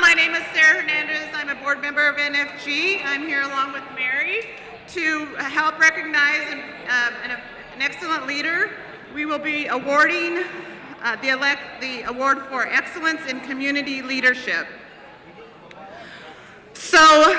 my name is Sarah Hernandez. I'm a board member of NFG. I'm here along with Mary to help recognize an excellent leader. We will be awarding the award for excellence in community leadership. So,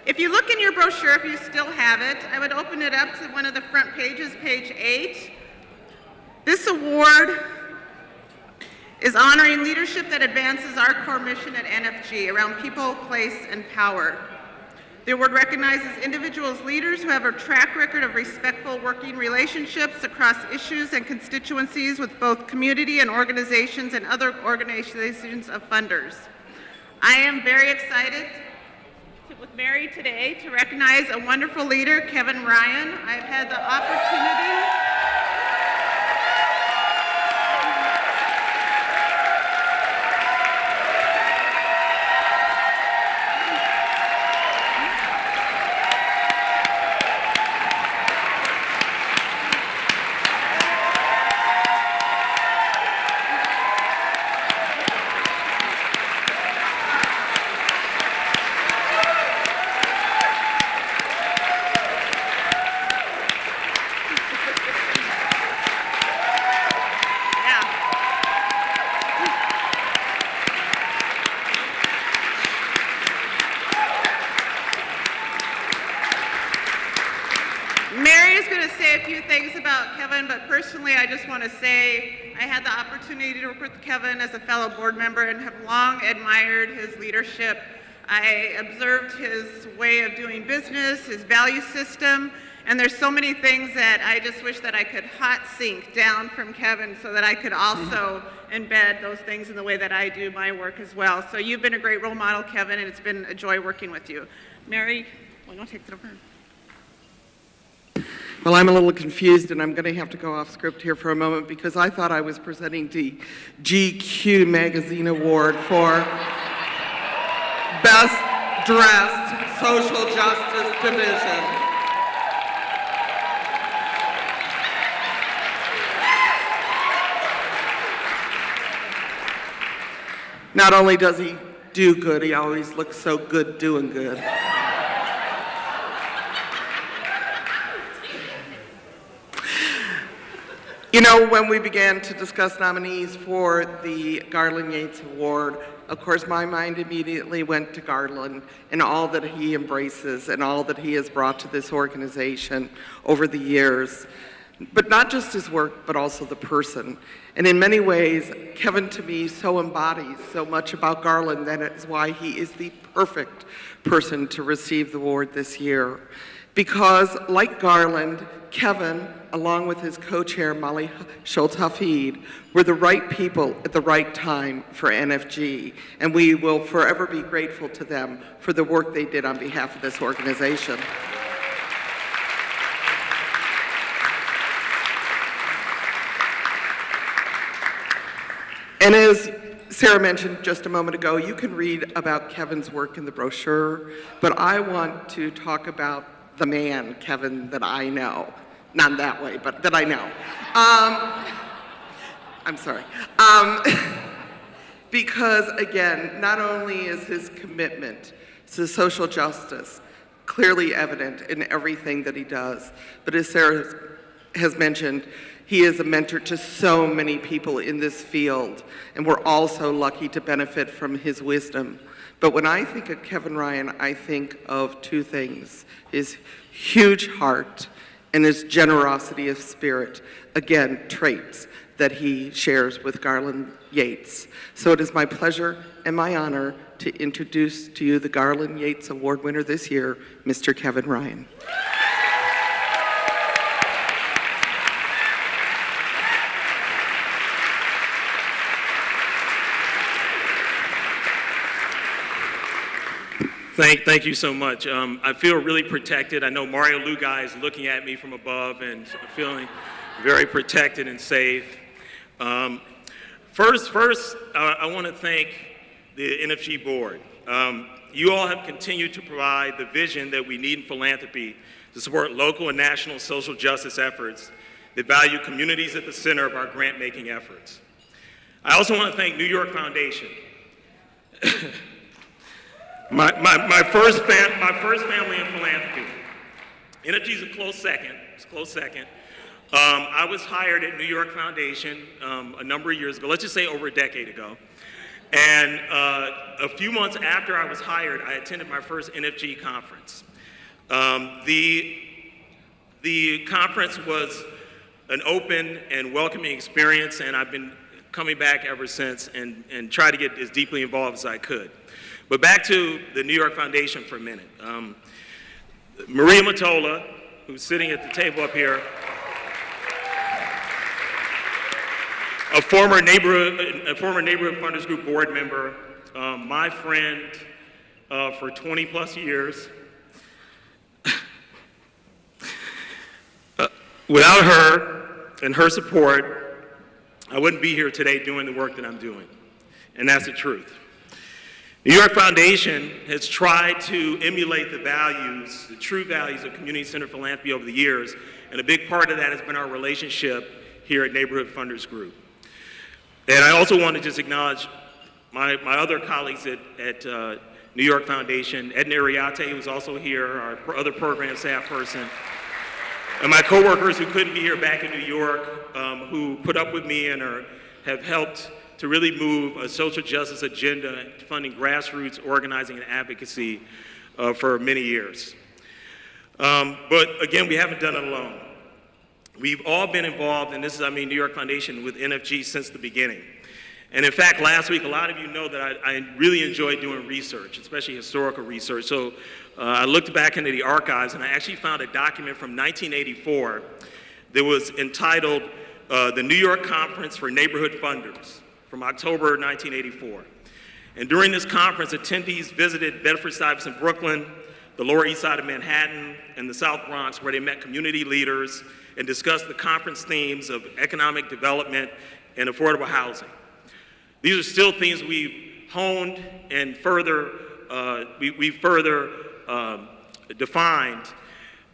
if you look in your brochure, if you still have it, I would open it up to one of the front pages, page 8. This award is honoring leadership that advances our core mission at NFG around people, place, and power. The award recognizes individuals, leaders who have a track record of respectful working relationships across issues and constituencies with both community and organizations and other organizations of funders. I am very excited with Mary today to recognize a wonderful leader, Kevin Ryan. I've had the opportunity but personally, I just want to say I had the opportunity to work with Kevin as a fellow board member and have long admired his leadership. I observed his way of doing business, his value system, and there's so many things that I just wish that I could hot sink down from Kevin so that I could also embed those things in the way that I do my work as well. So you've been a great role model, Kevin, and it's been a joy working with you. Mary, why don't you take it over? Well, I'm a little confused, and I'm going to have to go off script here for a moment because I thought I was presenting the GQ Magazine Award for Best Dressed Social Justice Division. Not only does he do good, he always looks so good doing good. You know, when we began to discuss nominees for the Garland Yates Award, of course, my mind immediately went to Garland and all that he embraces and all that he has brought to this organization over the years. But not just his work, but also the person. And in many ways, Kevin, to me, so embodies so much about Garland that is why he is the perfect person to receive the award this year. Because, like Garland, Kevin, along with his co-chair, Molly Schultz-Hafid, were the right people at the right time for NFG, and we will forever be grateful to them for the work they did on behalf of this organization. And as Sarah mentioned just a moment ago, you can read about Kevin's work in the brochure, but I want to talk about the man, Kevin, that I know. Not that way, but that I know. I'm sorry. Because, again, not only is his commitment to social justice clearly evident in everything that he does, but as Sarah has mentioned, he is a mentor to so many people in this field, and we're all so lucky to benefit from his wisdom. But when I think of Kevin Ryan, I think of two things: his huge heart and his generosity of spirit. Again, traits that he shares with Garland Yates. So it is my pleasure and my honor to introduce to you the Garland Yates Award winner this year, Mr. Kevin Ryan. Thank you so much. I feel really protected. I know Mario Lugai is looking at me from above and feeling very protected and safe. First, I want to thank the NFG board. You all have continued to provide the vision that we need in philanthropy to support local and national social justice efforts that value communities at the center of our grant-making efforts. I also want to thank New York Foundation. My first family in philanthropy. NFG is a close second. It's a close second. I was hired at New York Foundation a number of years ago, let's just say over a decade ago. And a few months after I was hired, I attended my first NFG conference. The conference was an open and welcoming experience, and I've been coming back ever since and try to get as deeply involved as I could. But back to the New York Foundation for a minute. Maria Mottola, who's sitting at the table up here, a former neighborhood Funders Group board member, my friend for 20 plus years. Without her and her support, I wouldn't be here today doing the work that I'm doing, and that's the truth. New York Foundation has tried to emulate the values, the true values of community-centered philanthropy over the years, and a big part of that has been our relationship here at Neighborhood Funders Group. And I also want to just acknowledge my other colleagues at New York Foundation, Edna Ariate, who's also here, our other program staff person, and my coworkers who couldn't be here back in New York, who put up with me and have helped to really move a social justice agenda, funding grassroots organizing and advocacy for many years. But again, we haven't done it alone. We've all been involved, and this is, New York Foundation with NFG since the beginning. And in fact, last week, a lot of you know that I really enjoy doing research, especially historical research. So I looked back into the archives, and I actually found a document from 1984 that was entitled the New York Conference for Neighborhood Funders from October 1984. And during this conference, attendees visited Bedford-Stuyvesant, Brooklyn, the Lower East Side of Manhattan, and the South Bronx, where they met community leaders and discussed the conference themes of economic development and affordable housing. These are still themes we've honed and further defined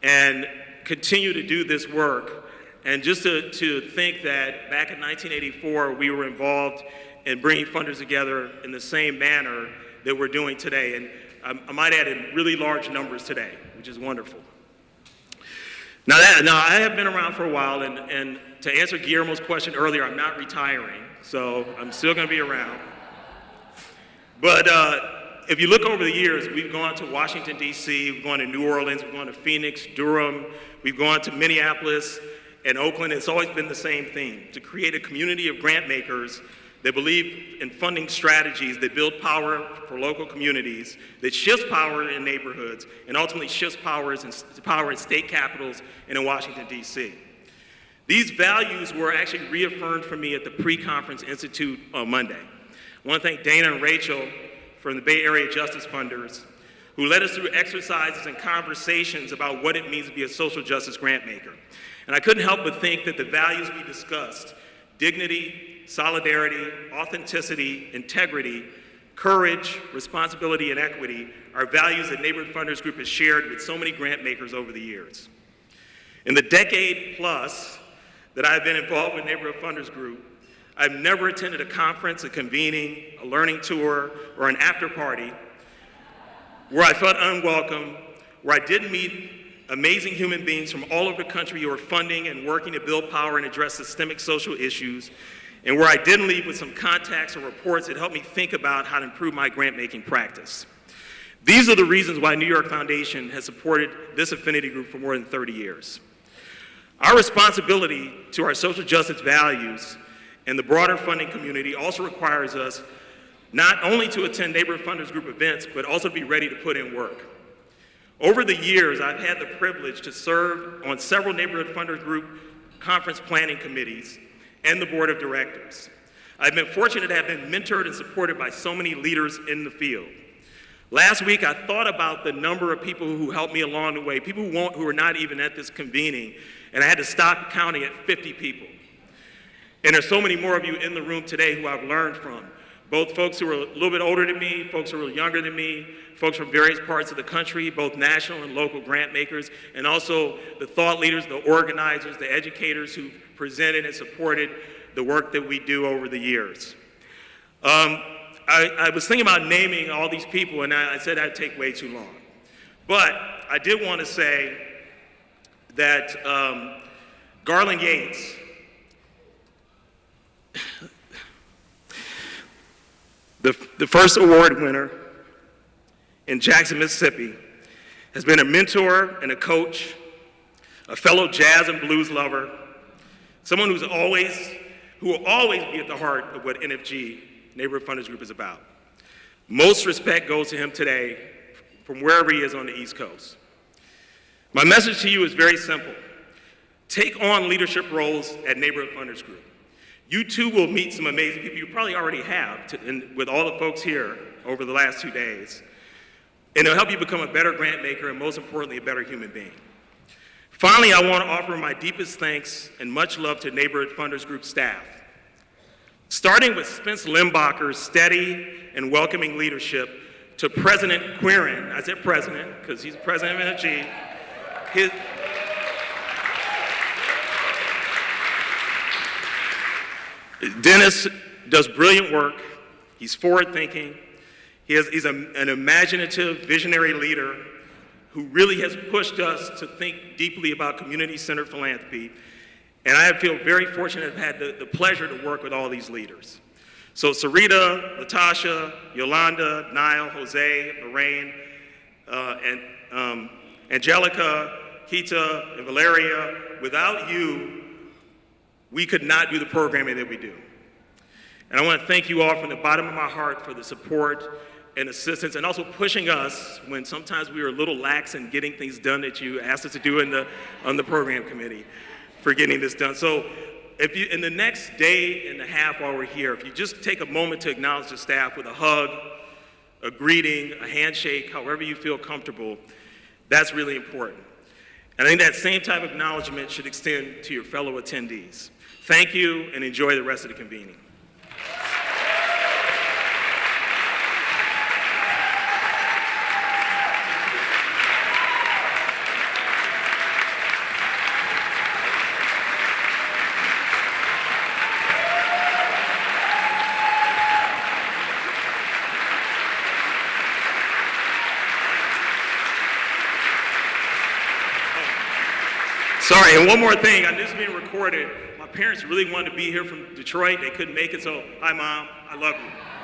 and continue to do this work. And just to think that back in 1984, we were involved in bringing funders together in the same manner that we're doing today. And I might add in really large numbers today, which is wonderful. Now I have been around for a while, and to answer Guillermo's question earlier, I'm not retiring, so I'm still gonna be around. But if you look over the years, we've gone to Washington, D.C., we've gone to New Orleans, we've gone to Phoenix, Durham, we've gone to Minneapolis and Oakland. It's always been the same theme, to create a community of grant makers that believe in funding strategies that build power for local communities, that shifts power in neighborhoods, and ultimately shifts power in state capitals and in Washington, D.C. These values were actually reaffirmed for me at the Pre-Conference Institute on Monday. I want to thank Dana and Rachel from the Bay Area Justice Funders, who led us through exercises and conversations about what it means to be a social justice grant maker. And I couldn't help but think that the values we discussed, dignity, solidarity, authenticity, integrity, courage, responsibility, and equity, are values that Neighborhood Funders Group has shared with so many grant makers over the years. In the decade plus that I've been involved with Neighborhood Funders Group, I've never attended a conference, a convening, a learning tour, or an after party where I felt unwelcome, where I didn't meet amazing human beings from all over the country who are funding and working to build power and address systemic social issues, and where I didn't leave with some contacts or reports that helped me think about how to improve my grant-making practice. These are the reasons why New York Foundation has supported this affinity group for more than 30 years. Our responsibility to our social justice values and the broader funding community also requires us not only to attend Neighborhood Funders Group events, but also to be ready to put in work. Over the years, I've had the privilege to serve on several Neighborhood Funders Group conference planning committees and the board of directors. I've been fortunate to have been mentored and supported by so many leaders in the field. Last week, I thought about the number of people who helped me along the way, people who are not even at this convening, and I had to stop counting at 50 people. And there's so many more of you in the room today who I've learned from, both folks who are a little bit older than me, folks who are younger than me, folks from various parts of the country, both national and local grant makers, and also the thought leaders, the organizers, the educators who presented and supported the work that we do over the years. I was thinking about naming all these people, and I said that'd take way too long. But I did want to say that Garland Yates, the first award winner in Jackson, Mississippi, has been a mentor and a coach, a fellow jazz and blues lover, someone who will always be at the heart of what NFG, Neighborhood Funders Group, is about. Most respect goes to him today from wherever he is on the East Coast. My message to you is very simple. Take on leadership roles at Neighborhood Funders Group. You too will meet some amazing people. You probably already have with all the folks here over the last 2 days. And it'll help you become a better grant maker and, most importantly, a better human being. Finally, I want to offer my deepest thanks and much love to Neighborhood Funders Group staff. Starting with Spence Limbacher's steady and welcoming leadership to President Quirin. I said president because he's president of NFG. Dennis does brilliant work. He's forward-thinking. He's an imaginative, visionary leader who really has pushed us to think deeply about community-centered philanthropy. And I feel very fortunate to have had the pleasure to work with all these leaders. So Sarita, Latasha, Yolanda, Niall, Jose, Lorraine, and Angelica, Kita, and Valeria, without you, we could not do the programming that we do. And I want to thank you all from the bottom of my heart for the support and assistance, and also pushing us when sometimes we were a little lax in getting things done that you asked us to do on the program committee for getting this done. So if you, in the next day and a half while we're here, if you just take a moment to acknowledge the staff with a hug, a greeting, a handshake, however you feel comfortable, that's really important. And I think that same type of acknowledgement should extend to your fellow attendees. Thank you, and enjoy the rest of the convening. Sorry, and one more thing, I this is being recorded. My parents really wanted to be here from Detroit. They couldn't make it, so hi, Mom, I love you.